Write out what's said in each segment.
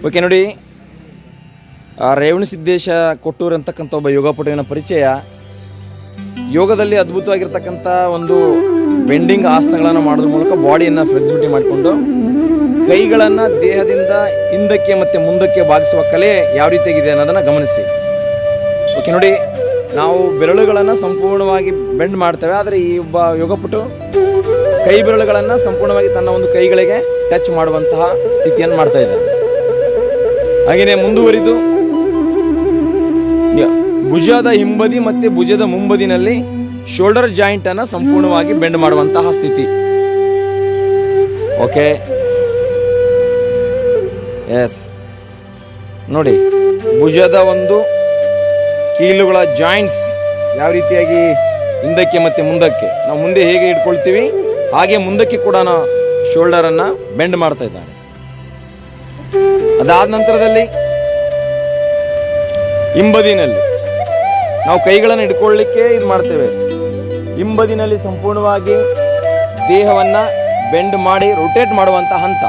Okay ನೋಡಿ, ರೇವಣಸಿದ್ದೇಶ ಕೊಟ್ಟೂರು ಅಂತಕ್ಕಂಥ ಒಬ್ಬ ಯೋಗಪಟುವಿನ ಪರಿಚಯ. ಯೋಗದಲ್ಲಿ ಅದ್ಭುತವಾಗಿರ್ತಕ್ಕಂಥ ಒಂದು ಬೆಂಡಿಂಗ್ ಆಸನಗಳನ್ನು ಮಾಡೋದ್ರ ಮೂಲಕ ಬಾಡಿಯನ್ನು ಫ್ಲೆಕ್ಸಿಬಿಲಿಟಿ ಮಾಡಿಕೊಂಡು ಕೈಗಳನ್ನು ದೇಹದಿಂದ ಹಿಂದಕ್ಕೆ ಮತ್ತು ಮುಂದಕ್ಕೆ ಬಾಗಿಸುವ ಕಲೆ ಯಾವ ರೀತಿಯಾಗಿದೆ ಅನ್ನೋದನ್ನು ಗಮನಿಸಿ. ಓಕೆ ನೋಡಿ, ನಾವು ಬೆರಳುಗಳನ್ನು ಸಂಪೂರ್ಣವಾಗಿ ಬೆಂಡ್ ಮಾಡ್ತೇವೆ, ಆದರೆ ಈ ಒಬ್ಬ ಯೋಗಪಟು ಕೈ ಬೆರಳುಗಳನ್ನು ಸಂಪೂರ್ಣವಾಗಿ ತನ್ನ ಒಂದು ಕೈಗಳಿಗೆ ಟಚ್ ಮಾಡುವಂತಹ ಸ್ಥಿತಿಯನ್ನು ಮಾಡ್ತಾ ಇದ್ದಾನೆ. ಹಾಗೆಯೇ ಮುಂದುವರಿದು ಭುಜದ ಹಿಂಬದಿ ಮತ್ತು ಭುಜದ ಮುಂಬದಿನಲ್ಲಿ ಶೋಲ್ಡರ್ ಜಾಯಿಂಟ್ ಅನ್ನು ಸಂಪೂರ್ಣವಾಗಿ ಬೆಂಡ್ ಮಾಡುವಂತಹ ಸ್ಥಿತಿ. ಓಕೆ, ಎಸ್ ನೋಡಿ, ಭುಜದ ಒಂದು ಕೀಲುಗಳ ಜಾಯಿಂಟ್ಸ್ ಯಾವ ರೀತಿಯಾಗಿ ಹಿಂದಕ್ಕೆ ಮತ್ತು ಮುಂದಕ್ಕೆ ನಾವು ಮುಂದೆ ಹೇಗೆ ಇಟ್ಕೊಳ್ತೀವಿ ಹಾಗೆ ಮುಂದಕ್ಕೆ ಕೂಡ ಶೋಲ್ಡರನ್ನು ಬೆಂಡ್ ಮಾಡ್ತಾ ಇದ್ದಾನೆ. ಅದಾದ ನಂತರದಲ್ಲಿ ಹಿಂಬದಿನಲ್ಲಿ ನಾವು ಕೈಗಳನ್ನು ಹಿಡ್ಕೊಳ್ಳಿಕ್ಕೆ ಇದು ಮಾಡ್ತೇವೆ. ಹಿಂಬದಿನಲ್ಲಿ ಸಂಪೂರ್ಣವಾಗಿ ದೇಹವನ್ನು ಬೆಂಡ್ ಮಾಡಿ ರೊಟೇಟ್ ಮಾಡುವಂಥ ಹಂತ.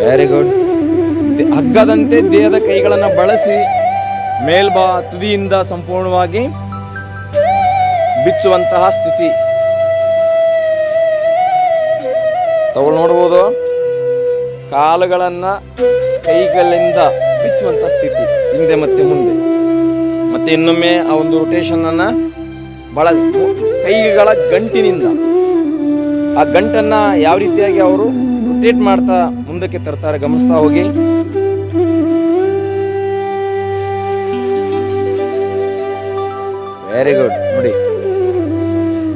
Very good. ಹಗ್ಗದಂತೆ ದೇಹದ ಕೈಗಳನ್ನು ಬಳಸಿ ತುದಿಯಿಂದ ಸಂಪೂರ್ಣವಾಗಿ ಬಿಚ್ಚುವಂತಹ ಸ್ಥಿತಿ ತಗೊಳ್ಳಿ. ನೋಡ್ಬೋದು, ಕಾಲುಗಳನ್ನು ಕೈಗಳಿಂದ ಬಿಚ್ಚುವಂಥ ಸ್ಥಿತಿ, ಹಿಂದೆ ಮತ್ತು ಮುಂದೆ. ಮತ್ತೆ ಇನ್ನೊಮ್ಮೆ ಆ ಒಂದು ರೊಟೇಷನನ್ನು ಬಹಳ ಕೈಗಳ ಗಂಟಿನಿಂದ ಆ ಗಂಟನ್ನು ಯಾವ ರೀತಿಯಾಗಿ ಅವರು ರೊಟೇಟ್ ಮಾಡ್ತಾ ಮುಂದಕ್ಕೆ ತರ್ತಾರೆ ಗಮನಿಸ್ತಾ ಹೋಗಿ. Very good. ನೋಡಿ,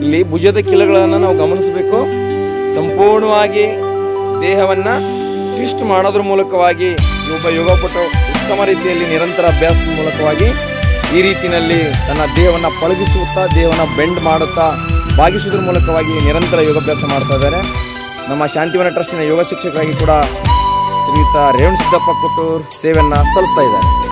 ಇಲ್ಲಿ ಭುಜದ ಕೀಲುಗಳನ್ನು ನಾವು ಗಮನಿಸಬೇಕು. ಸಂಪೂರ್ಣವಾಗಿ ದೇಹವನ್ನು ಟ್ವಿಸ್ಟ್ ಮಾಡೋದ್ರ ಮೂಲಕವಾಗಿ ಒಬ್ಬ ಯೋಗಪಟು ಉತ್ತಮ ರೀತಿಯಲ್ಲಿ ನಿರಂತರ ಅಭ್ಯಾಸದ ಮೂಲಕವಾಗಿ ಈ ರೀತಿಯಲ್ಲಿ ತನ್ನ ದೇಹವನ್ನು ಪಳಗಿಸುತ್ತಾ ದೇಹವನ್ನು ಬೆಂಡ್ ಮಾಡುತ್ತಾ ಬಾಗಿಸುವುದರ ಮೂಲಕವಾಗಿ ನಿರಂತರ ಯೋಗಾಭ್ಯಾಸ ಮಾಡ್ತಾ ಇದ್ದಾರೆ. ನಮ್ಮ ಶಾಂತಿವನ ಟ್ರಸ್ಟಿನ ಯೋಗ ಶಿಕ್ಷಕರಾಗಿ ಕೂಡ ಶ್ರೀಯುತ ರೇವಣಸಿದ್ದಪ್ಪ ಕೊಟ್ಟೂರು ಸೇವೆಯನ್ನು ಸಲ್ಲಿಸ್ತಾ ಇದ್ದಾರೆ.